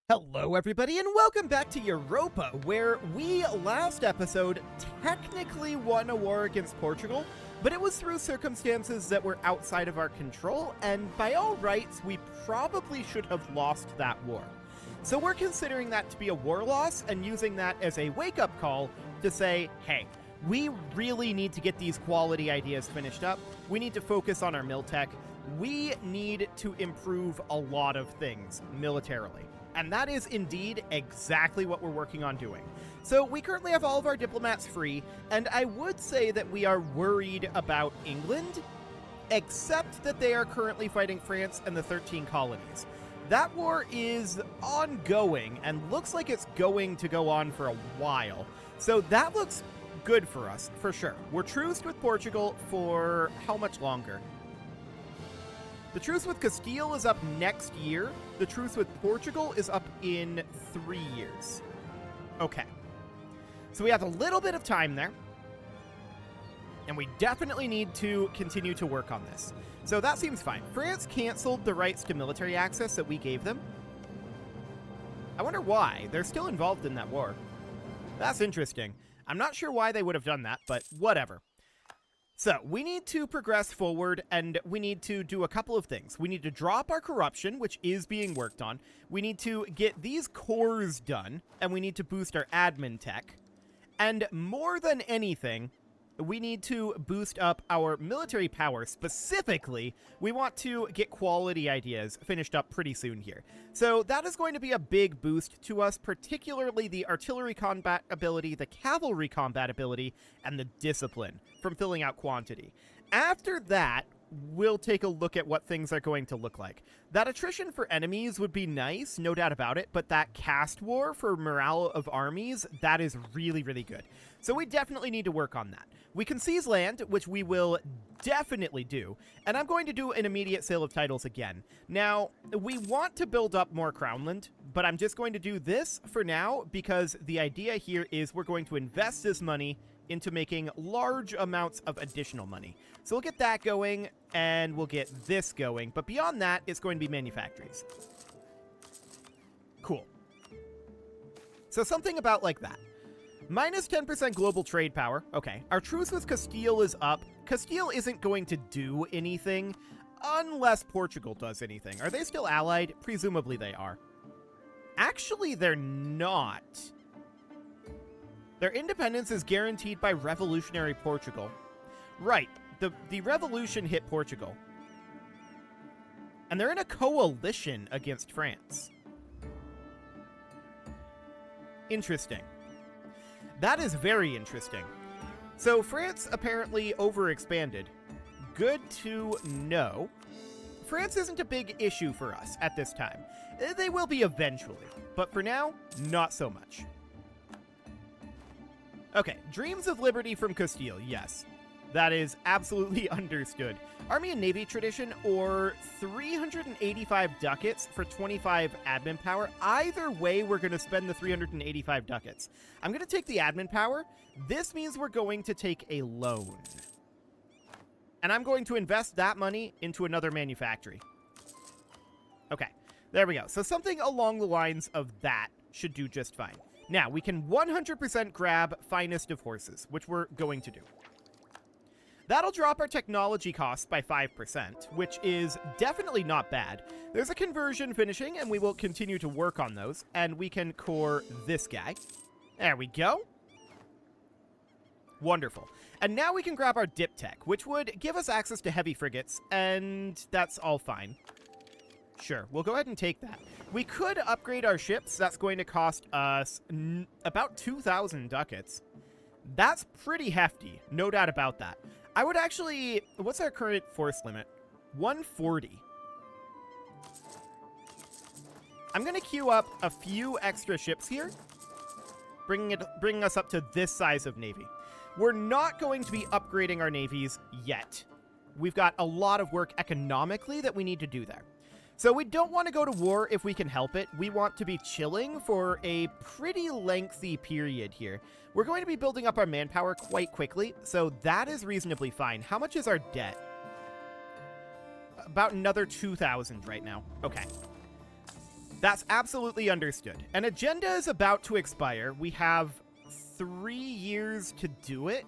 Hello everybody and welcome back to Europa, where we last episode technically won a war against Portugal, but it was through circumstances that were outside of our control, and by all rights, we probably should have lost that war. So we're considering that to be a war loss and using that as a wake-up call to say, hey, we really need to get these quality ideas finished up. We need to focus on our miltech. We need to improve a lot of things militarily. And that is indeed exactly what we're working on doing. So we currently have all of our diplomats free, and I would say that we are worried about England, except that they are currently fighting France and the 13 colonies. That war is ongoing and looks like it's going to go on for a while. So that looks good for us, for sure. We're truced with Portugal for how much longer? The truce with Castile is up next year. The truce with Portugal is up in 3 years. Okay. So we have a little bit of time there. And we definitely need to continue to work on this. So that seems fine. France canceled the rights to military access that we gave them. I wonder why. They're still involved in that war. That's interesting. I'm not sure why they would have done that, but whatever. So, we need to progress forward, and we need to do a couple of things. We need to drop our corruption, which is being worked on. We need to get these cores done, and we need to boost our admin tech. And more than anything, we need to boost up our military power. Specifically, we want to get quality ideas finished up pretty soon here. So that is going to be a big boost to us, particularly the artillery combat ability, the cavalry combat ability, and the discipline from filling out quantity. After that, we'll take a look at what things are going to look like. That attrition for enemies would be nice, no doubt about it, but that caste war for morale of armies, that is really, really good. So we definitely need to work on that. We can seize land, which we will definitely do, and I'm going to do an immediate sale of titles again. Now, we want to build up more crownland, but I'm just going to do this for now because the idea here is we're going to invest this money into making large amounts of additional money. So we'll get that going, and we'll get this going, but beyond that, it's going to be manufactories. Cool. So something about like that. Minus 10% global trade power. Okay, our truce with Castile is up. Castile isn't going to do anything unless Portugal does anything. Are they still allied? Presumably they are. Actually, they're not. Their independence is guaranteed by revolutionary Portugal. Right, the revolution hit Portugal. And they're in a coalition against France. Interesting. That is very interesting. So France apparently overexpanded. Good to know. France isn't a big issue for us at this time. They will be eventually, but for now, not so much. Okay, dreams of liberty from Castile, yes. That is absolutely understood. Army and Navy tradition, or 385 ducats for 25 admin power. Either way, we're going to spend the 385 ducats. I'm going to take the admin power. This means we're going to take a loan. And I'm going to invest that money into another manufactory. Okay, there we go. So something along the lines of that should do just fine. Now, we can 100% grab finest of horses, which we're going to do. That'll drop our technology costs by 5%, which is definitely not bad. There's a conversion finishing, and we will continue to work on those, and we can core this guy. There we go. Wonderful. And now we can grab our dip tech, which would give us access to heavy frigates, and that's all fine. Sure, we'll go ahead and take that. We could upgrade our ships. That's going to cost us about 2,000 ducats. That's pretty hefty, no doubt about that. I would actually... What's our current force limit? 140. I'm going to queue up a few extra ships here, bringing us up to this size of navy. We're not going to be upgrading our navies yet. We've got a lot of work economically that we need to do there. So we don't want to go to war if we can help it. We want to be chilling for a pretty lengthy period here. We're going to be building up our manpower quite quickly, so that is reasonably fine. How much is our debt? About another 2,000 right now. Okay. That's absolutely understood. An agenda is about to expire. We have 3 years to do it.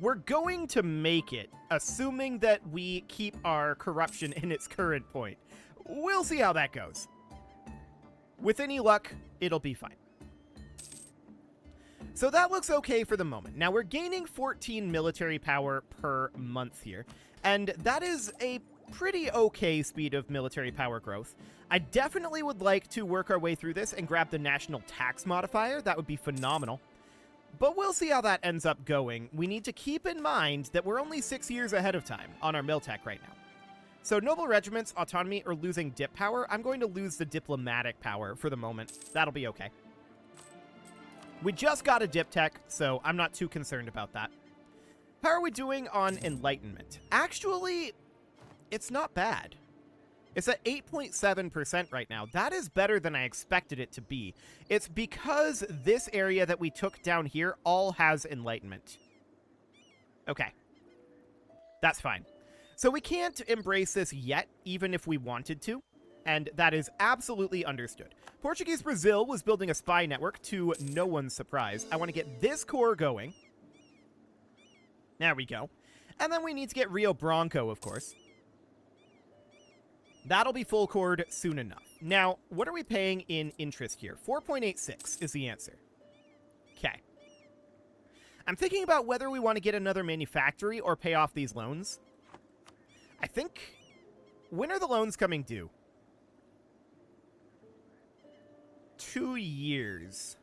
We're going to make it, assuming that we keep our corruption in its current point. We'll see how that goes. With any luck, it'll be fine. So that looks okay for the moment. Now we're gaining 14 military power per month here, and that is a pretty okay speed of military power growth. I definitely would like to work our way through this and grab the national tax modifier. That would be phenomenal. But we'll see how that ends up going. We need to keep in mind that we're only 6 years ahead of time on our miltech right now. So noble regiments, autonomy, or losing dip power. I'm going to lose the diplomatic power for the moment. That'll be okay. We just got a dip tech, so I'm not too concerned about that. How are we doing on enlightenment? Actually, it's not bad. It's at 8.7% right now. That is better than I expected it to be. It's because this area that we took down here all has enlightenment. Okay. That's fine. So we can't embrace this yet, even if we wanted to, and that is absolutely understood. Portuguese Brazil was building a spy network, to no one's surprise. I want to get this core going. There we go. And then we need to get Rio Branco, of course. That'll be full cored soon enough. Now, what are we paying in interest here? 4.86 is the answer. Okay. I'm thinking about whether we want to get another manufactory or pay off these loans. I think... When are the loans coming due? 2 years.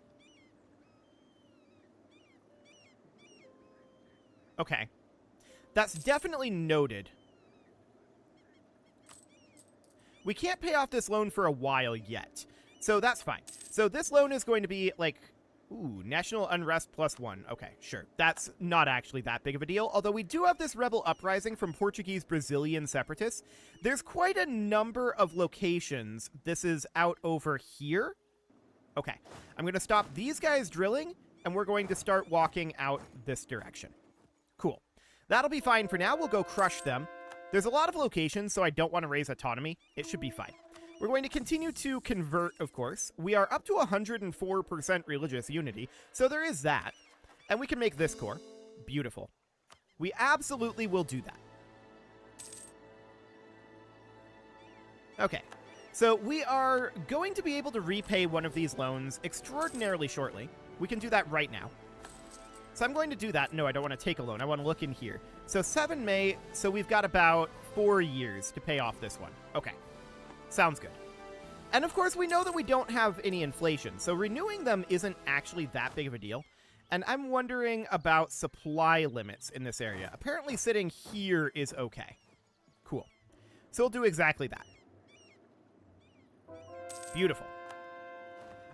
Okay. That's definitely noted. We can't pay off this loan for a while yet, so that's fine. So this loan is going to be like, ooh, national unrest +1. Okay, sure. That's not actually that big of a deal, although we do have this rebel uprising from Portuguese Brazilian separatists. There's quite a number of locations. This is out over here. Okay, I'm going to stop these guys drilling, and we're going to start walking out this direction. Cool. That'll be fine for now. We'll go crush them. There's a lot of locations, so I don't want to raise autonomy. It should be fine. We're going to continue to convert, of course. We are up to 104% religious unity, so there is that. And we can make this core. Beautiful. We absolutely will do that. Okay. So we are going to be able to repay one of these loans extraordinarily shortly. We can do that right now. So I'm going to do that. No, I don't want to take a loan. I want to look in here. So 7 May, so we've got about 4 years to pay off this one. Okay. Sounds good. And of course, we know that we don't have any inflation, so renewing them isn't actually that big of a deal. And I'm wondering about supply limits in this area. Apparently sitting here is okay. Cool. So we'll do exactly that. Beautiful.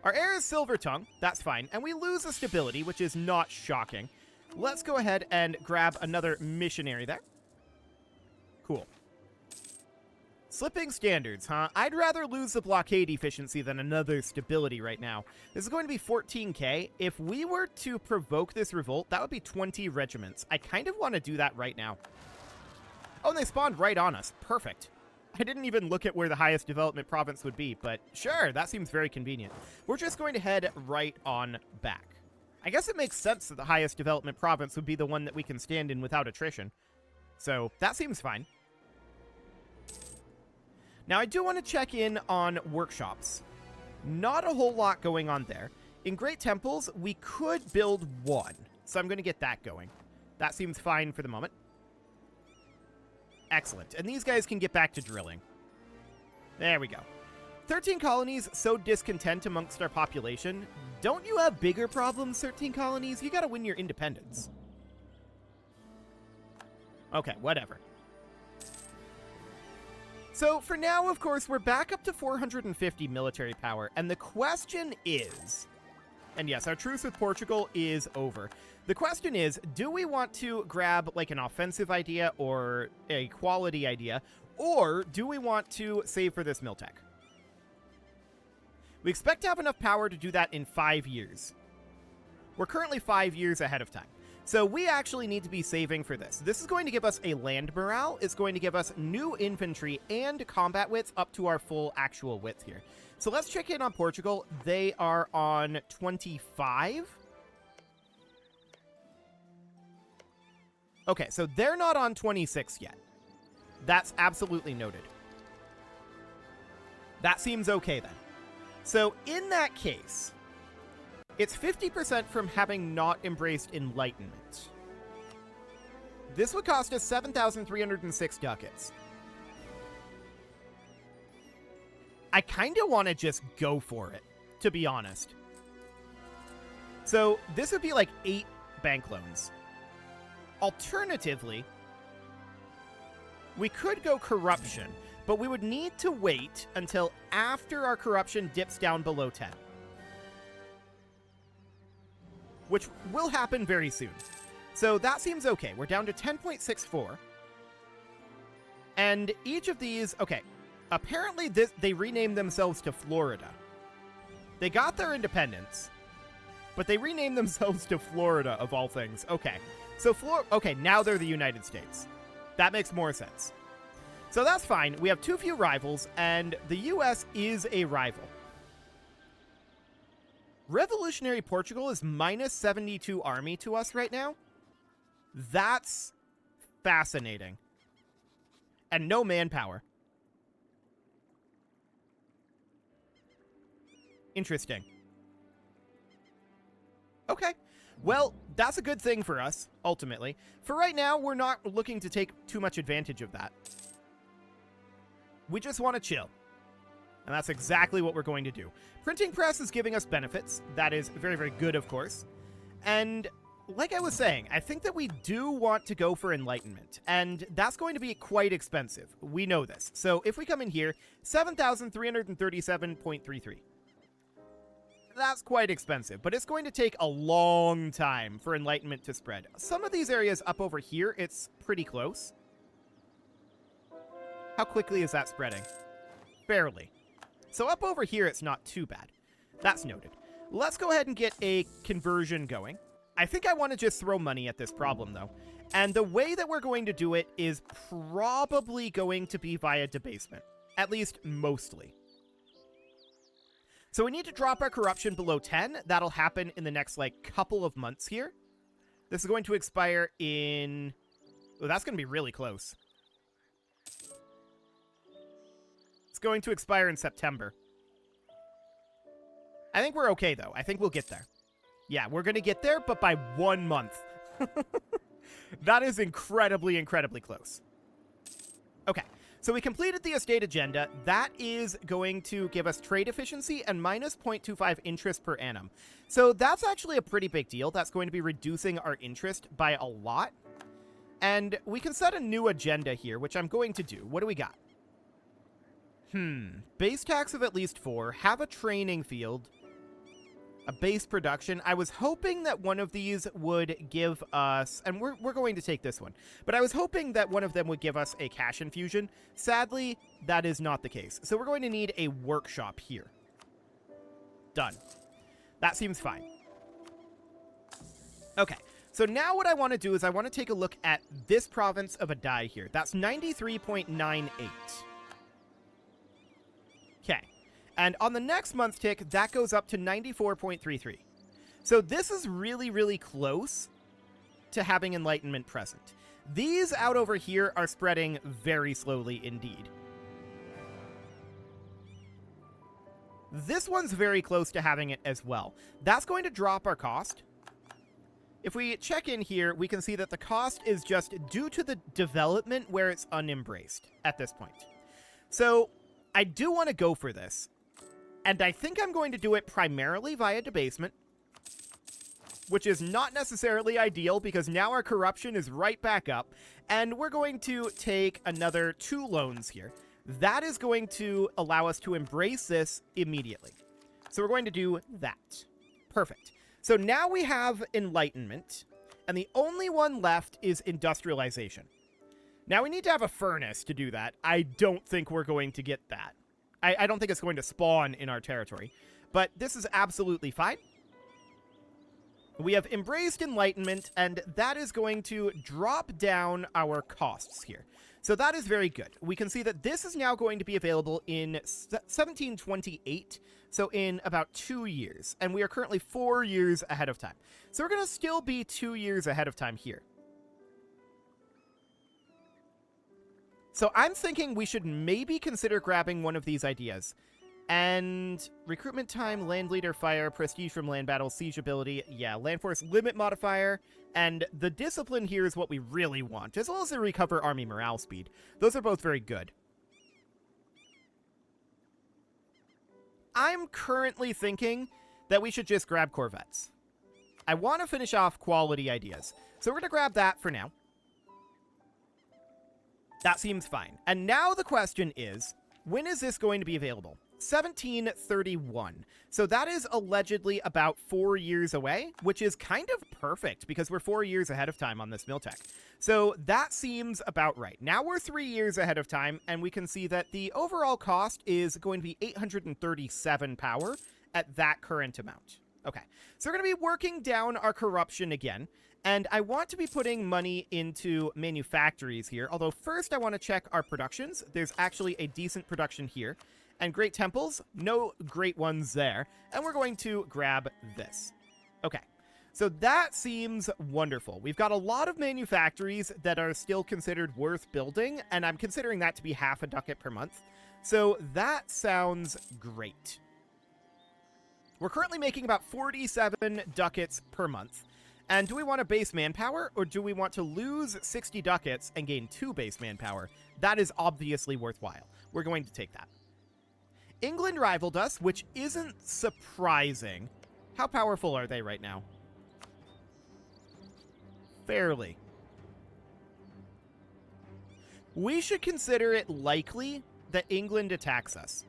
Our heir is Silver Tongue. That's fine. And we lose a stability, which is not shocking. Let's go ahead and grab another missionary there. Cool. Slipping standards, huh? I'd rather lose the blockade efficiency than another stability right now. This is going to be 14k. If we were to provoke this revolt, that would be 20 regiments. I kind of want to do that right now. Oh, and they spawned right on us. Perfect. I didn't even look at where the highest development province would be, but sure, that seems very convenient. We're just going to head right on back. I guess it makes sense that the highest development province would be the one that we can stand in without attrition. So that seems fine. Now, I do want to check in on workshops. Not a whole lot going on there. In Great Temples, we could build one, so I'm going to get that going. That seems fine for the moment. Excellent. And these guys can get back to drilling. There we go. 13 colonies sowed discontent amongst our population. Don't you have bigger problems, 13 colonies? You gotta win your independence. Okay, whatever. So for now, of course, we're back up to 450 military power. And the question is... And yes, our truce with Portugal is over. The question is, do we want to grab like an offensive idea or a quality idea, or do we want to save for this miltech? We expect to have enough power to do that in 5 years. We're currently 5 years ahead of time. So we actually need to be saving for this. This is going to give us a land morale. It's going to give us new infantry and combat widths up to our full actual width here. So let's check in on Portugal. They are on 25. Okay, so they're not on 26 yet. That's absolutely noted. That seems okay then. So in that case, it's 50% from having not embraced enlightenment. This would cost us 7,306 ducats. I kind of want to just go for it, to be honest. So this would be like 8 bank loans. Alternatively, we could go corruption, but we would need to wait until after our corruption dips down below 10. Which will happen very soon. So that seems okay. We're down to 10.64. And each of these, okay, apparently they renamed themselves to Florida. They got their independence, but they renamed themselves to Florida, of all things. Okay, so okay, now they're the United States. That makes more sense. So that's fine. We have too few rivals, and the US is a rival. Revolutionary Portugal is minus 72 army to us right now. That's fascinating. And no manpower. Interesting. Okay. Well, that's a good thing for us, ultimately. For right now, we're not looking to take too much advantage of that. We just want to chill. And that's exactly what we're going to do. Printing press is giving us benefits. That is very, very good, of course. And like I was saying, I think that we do want to go for enlightenment. And that's going to be quite expensive. We know this. So if we come in here, 7,337.33. That's quite expensive, but it's going to take a long time for enlightenment to spread. Some of these areas up over here, it's pretty close. How quickly is that spreading? Barely. So up over here, it's not too bad. That's noted. Let's go ahead and get a conversion going. I think I want to just throw money at this problem, though. And the way that we're going to do it is probably going to be via debasement. At least mostly. So we need to drop our corruption below 10. That'll happen in the next, like, couple of months here. This is going to expire in... Oh, that's going to be really close. It's going to expire in September. I think we're okay, though. I think we'll get there. Yeah, we're going to get there, but by 1 month. That is incredibly, incredibly close. Okay. So we completed the estate agenda. That is going to give us trade efficiency and minus 0.25 interest per annum. So that's actually a pretty big deal. That's going to be reducing our interest by a lot. And we can set a new agenda here, which I'm going to do. What do we got? Base tax of at least 4. Have a training field. A base production. I was hoping that one of these would give us, and we're going to take this one, but I was hoping that one of them would give us a cash infusion. Sadly, that is not the case. So we're going to need a workshop here. Done. That seems fine. Okay, so now what I want to do is I want to take a look at this province of Adai here. That's 93.98. Okay. And on the next month tick, that goes up to 94.33. So this is really, really close to having enlightenment present. These out over here are spreading very slowly indeed. This one's very close to having it as well. That's going to drop our cost. If we check in here, we can see that the cost is just due to the development where it's unembraced at this point. So I do want to go for this. And I think I'm going to do it primarily via debasement, which is not necessarily ideal because now our corruption is right back up, and we're going to take another 2 loans here. That is going to allow us to embrace this immediately. So we're going to do that. Perfect. So now we have enlightenment, and the only one left is industrialization. Now we need to have a furnace to do that. I don't think we're going to get that. I don't think it's going to spawn in our territory, but this is absolutely fine. We have embraced enlightenment, and that is going to drop down our costs here. So that is very good. We can see that this is now going to be available in 1728, so in about 2 years. And we are currently 4 years ahead of time. So we're going to still be 2 years ahead of time here. So I'm thinking we should maybe consider grabbing one of these ideas. And recruitment time, land leader fire, prestige from land battle, siege ability, yeah, land force limit modifier, and the discipline here is what we really want, as well as the recover army morale speed. Those are both very good. I'm currently thinking that we should just grab corvettes. I want to finish off quality ideas, so we're going to grab that for now. That seems fine. And now the question is, when is this going to be available? 1731. So that is allegedly about 4 years away, which is kind of perfect because we're 4 years ahead of time on this miltech. So that seems about right. Now we're 3 years ahead of time, and we can see that the overall cost is going to be 837 power at that current amount. Okay, so we're going to be working down our corruption again, and I want to be putting money into manufactories here, although first I want to check our productions. There's actually a decent production here. And great temples, no great ones there. And we're going to grab this. Okay, so that seems wonderful. We've got a lot of manufactories that are still considered worth building, and I'm considering that to be half a ducat per month. So that sounds great. We're currently making about 47 ducats per month. And do we want a base manpower, or do we want to lose 60 ducats and gain 2 base manpower? That is obviously worthwhile. We're going to take that. England rivaled us, which isn't surprising. How powerful are they right now? Fairly. We should consider it likely that England attacks us.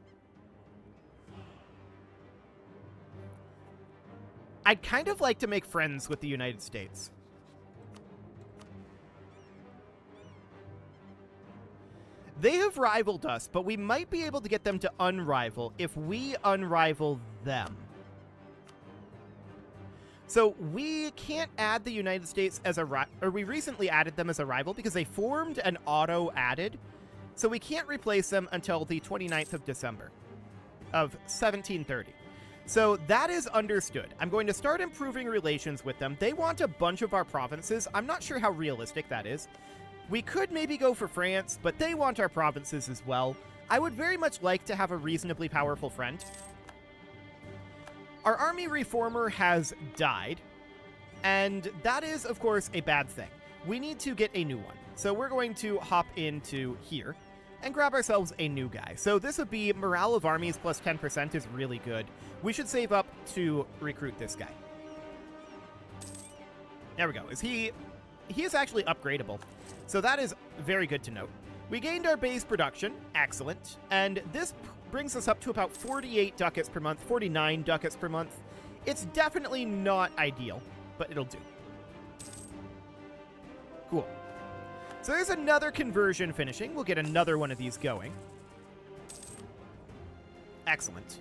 I'd kind of like to make friends with the United States. They have rivaled us, but we might be able to get them to unrival if we unrival them. So we can't add the United States as a or we recently added them as a rival because they formed an auto-added. So we can't replace them until the 29th of December of 1730. So that is understood. I'm going to start improving relations with them. They want a bunch of our provinces. I'm not sure how realistic that is. We could maybe go for France, but they want our provinces as well. I would very much like to have a reasonably powerful friend. Our army reformer has died, and that is, of course, a bad thing. We need to get a new one. So we're going to hop into here and grab ourselves a new guy. So this would be morale of armies plus 10% is really good. We should save up to recruit this guy. There we go. He is actually upgradable. So that is very good to note. We gained our base production. Excellent. And this brings us up to about 48 ducats per month, 49 ducats per month. It's definitely not ideal, but it'll do. Cool. So there's another conversion finishing. We'll get another one of these going. Excellent.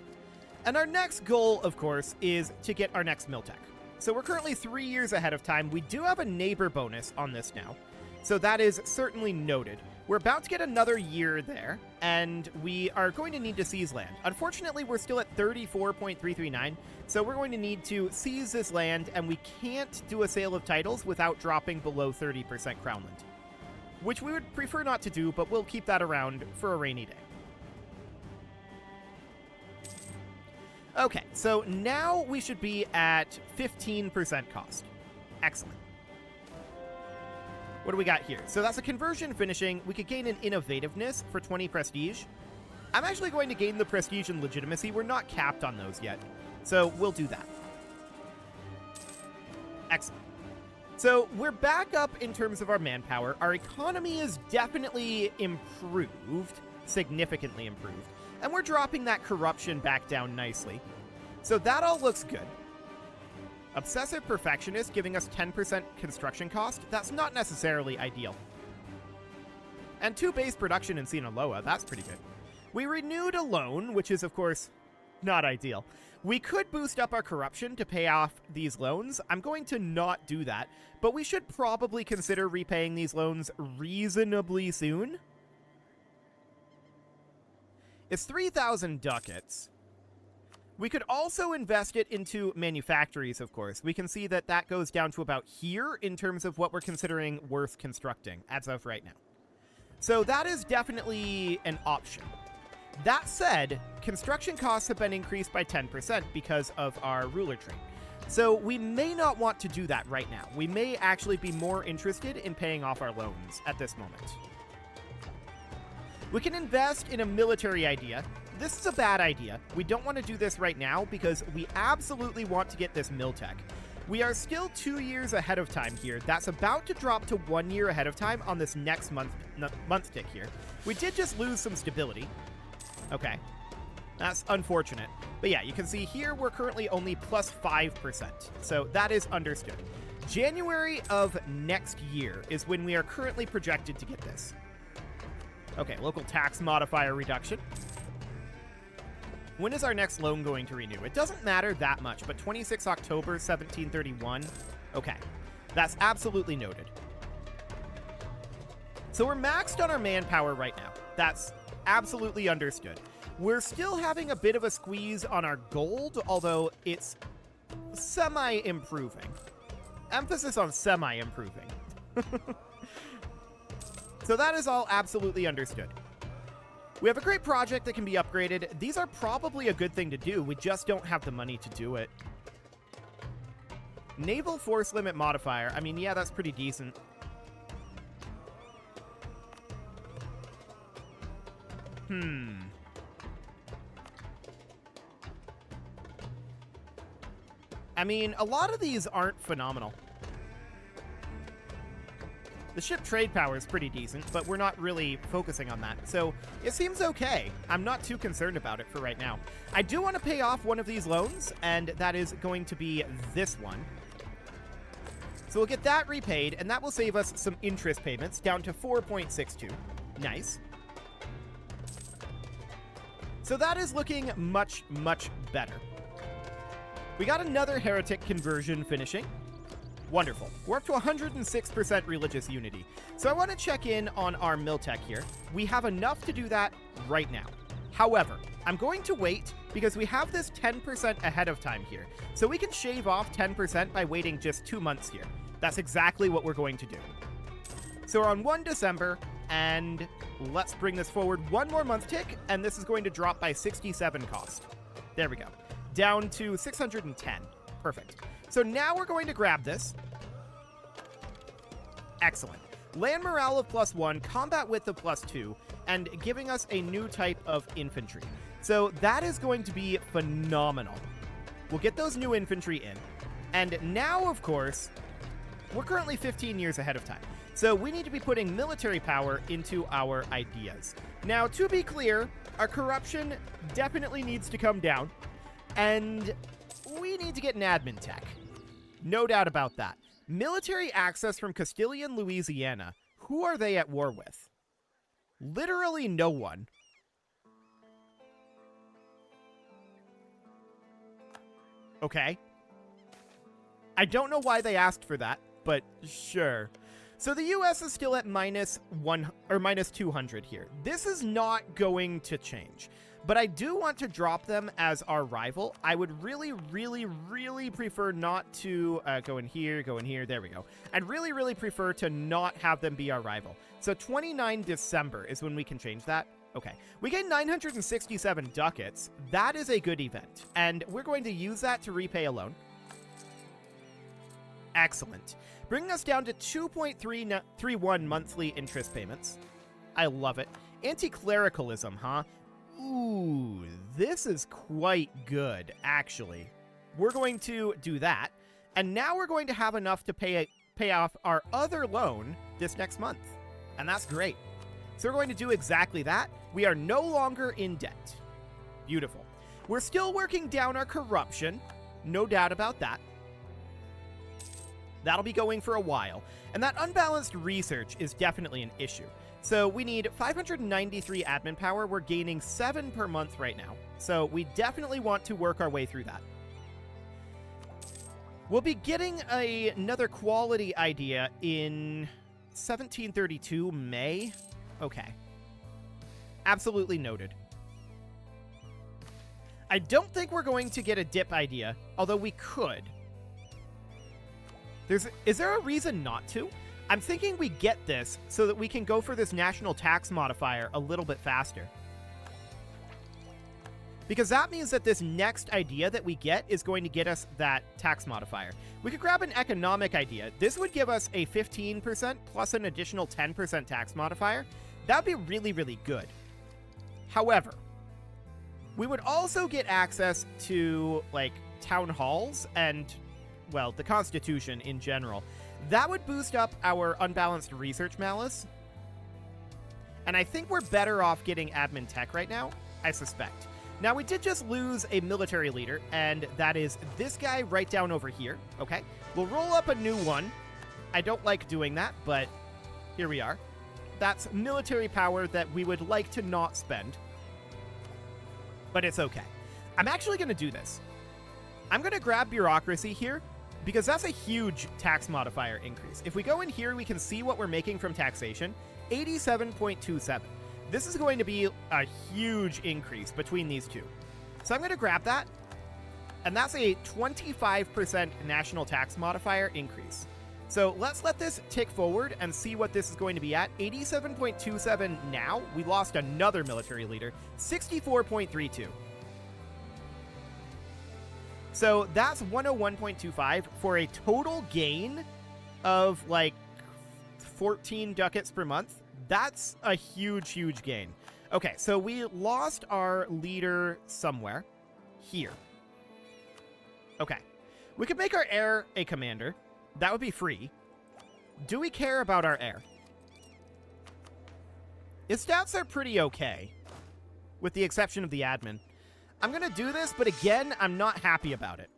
And our next goal, of course, is to get our next miltech. So we're currently 3 years ahead of time. We do have a neighbor bonus on this now. So that is certainly noted. We're about to get another year there, and we are going to need to seize land. Unfortunately, we're still at 34.339, so we're going to need to seize this land, and we can't do a sale of titles without dropping below 30% crownland, which we would prefer not to do, but we'll keep that around for a rainy day. Okay, so now we should be at 15% cost. Excellent. What do we got here? So that's a conversion finishing. We could gain an innovativeness for 20 prestige. I'm actually going to gain the prestige and legitimacy. We're not capped on those yet, so we'll do that. Excellent. So we're back up in terms of our manpower. Our economy is definitely improved, significantly improved, and we're dropping that corruption back down nicely. So that all looks good. Obsessive Perfectionist giving us 10% construction cost. That's not necessarily ideal. And 2 base production in Sinaloa. That's pretty good. We renewed a loan, which is, of course, Not ideal. We could boost up our corruption to pay off these loans. I'm going to not do that, but we should probably consider repaying these loans reasonably soon. It's 3,000 ducats. We could also invest it into manufactories, of course. We can see that that goes down to about here in terms of what we're considering worth constructing as of right now. So that is definitely an option. That said, construction costs have been increased by 10% because of our ruler trait. So we may not want to do that right now. We may actually be more interested in paying off our loans at this moment. We can invest in a military idea. This is a bad idea. We don't want to do this right now because we absolutely want to get this miltech. We are still 2 years ahead of time here. That's about to drop to 1 year ahead of time on this next month tick here. We did just lose some stability. Okay. That's unfortunate. But yeah, you can see here we're currently only plus 5%. So that is understood. January of next year is when we are currently projected to get this. Okay, local tax modifier reduction. When is our next loan going to renew? It doesn't matter that much, but 26 October 1731. Okay, that's absolutely noted. So we're maxed on our manpower right now. That's absolutely understood. We're still having a bit of a squeeze on our gold, although it's semi-improving. Emphasis on semi-improving. So that is all absolutely understood. We have a great project that can be upgraded. These are probably a good thing to do. We just don't have the money to do it. Naval force limit modifier. I mean, yeah, that's pretty decent. I mean, a lot of these aren't phenomenal. The ship trade power is pretty decent, but we're not really focusing on that. So it seems okay. I'm not too concerned about it for right now. I do want to pay off one of these loans, and that is going to be this one. So we'll get that repaid, and that will save us some interest payments down to 4.62. Nice. So that is looking much, much better. We got another heretic conversion finishing. Wonderful. We're up to 106% religious unity. So I want to check in on our miltech here. We have enough to do that right now. However, I'm going to wait because we have this 10% ahead of time here. So we can shave off 10% by waiting just 2 months here. That's exactly what we're going to do. So we're on 1 December, and let's bring this forward 1 more month tick, and this is going to drop by 67 cost. There we go. Down to 610. Perfect. So now we're going to grab this. Excellent. Land morale of +1, combat width of +2, and giving us a new type of infantry. So that is going to be phenomenal. We'll get those new infantry in. And now, of course, we're currently 15 years ahead of time. So we need to be putting military power into our ideas. Now, to be clear, our corruption definitely needs to come down. And we need to get an admin tech. No doubt about that. Military access from Castilian Louisiana. Who are they at war with? Literally no one. Okay. I don't know why they asked for that, but sure. So the US is still at -1 or -200 here. This is not going to change. But I do want to drop them as our rival. I would really, really, really prefer not to go in here, there we go. I'd really, really prefer to not have them be our rival. So 29 December is when we can change that. Okay, we get 967 ducats. That is a good event, and we're going to use that to repay a loan. Excellent. Bringing us down to 2.331 monthly interest payments. I love it. Anti-clericalism, huh? Ooh, this is quite good, actually. We're going to do that, and now we're going to have enough to pay off our other loan this next month, and that's great. So we're going to do exactly that. We are no longer in debt. Beautiful. We're still working down our corruption, no doubt about that. That'll be going for a while, and that unbalanced research is definitely an issue. So we need 593 admin power. We're gaining 7 per month right now. So we definitely want to work our way through that. We'll be getting another quality idea in 1732 May. Okay. Absolutely noted. I don't think we're going to get a dip idea, although we could. Is there a reason not to? I'm thinking we get this so that we can go for this national tax modifier a little bit faster. Because that means that this next idea that we get is going to get us that tax modifier. We could grab an economic idea. This would give us a 15% plus an additional 10% tax modifier. That would be really, really good. However, we would also get access to, like, town halls and, well, the Constitution in general. That would boost up our unbalanced research malice. And I think we're better off getting admin tech right now, I suspect. Now, we did just lose a military leader, and that is this guy right down over here, okay? We'll roll up a new one. I don't like doing that, but here we are. That's military power that we would like to not spend. But it's okay. I'm actually going to do this. I'm going to grab Bureaucracy here, because that's a huge tax modifier increase. If we go in here, we can see what we're making from taxation, 87.27. This is going to be a huge increase between these two. So I'm going to grab that, and that's a 25% national tax modifier increase. So let's let this tick forward and see what this is going to be at. 87.27 now. We lost another military leader, 64.32. So that's 101.25 for a total gain of like 14 ducats per month. That's a huge, huge gain. Okay, so we lost our leader somewhere. Here. Okay. We could make our heir a commander. That would be free. Do we care about our heir? His stats are pretty okay, with the exception of the admin. I'm going to do this, but again, I'm not happy about it.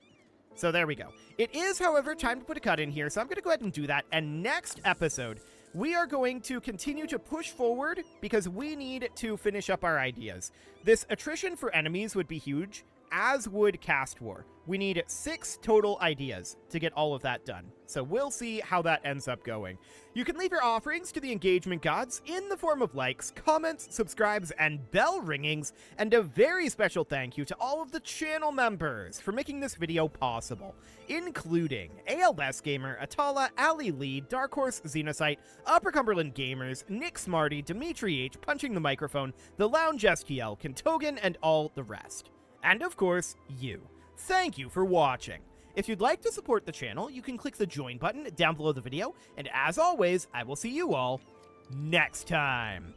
So there we go. It is, however, time to put a cut in here, so I'm going to go ahead and do that. And next episode, we are going to continue to push forward because we need to finish up our ideas. This attrition for enemies would be huge, as would Caste War. We need 6 total ideas to get all of that done. So we'll see how that ends up going. You can leave your offerings to the engagement gods in the form of likes, comments, subscribes, and bell ringings. And a very special thank you to all of the channel members for making this video possible, including ALS Gamer, Atala, Ali Lee, Dark Horse Xenocyte, Upper Cumberland Gamers, Nick Smarty, Dimitri H, Punching the Microphone, The Lounge STL, Kentogan, and all the rest. And of course, you. Thank you for watching. If you'd like to support the channel, you can click the join button down below the video, and as always, I will see you all next time.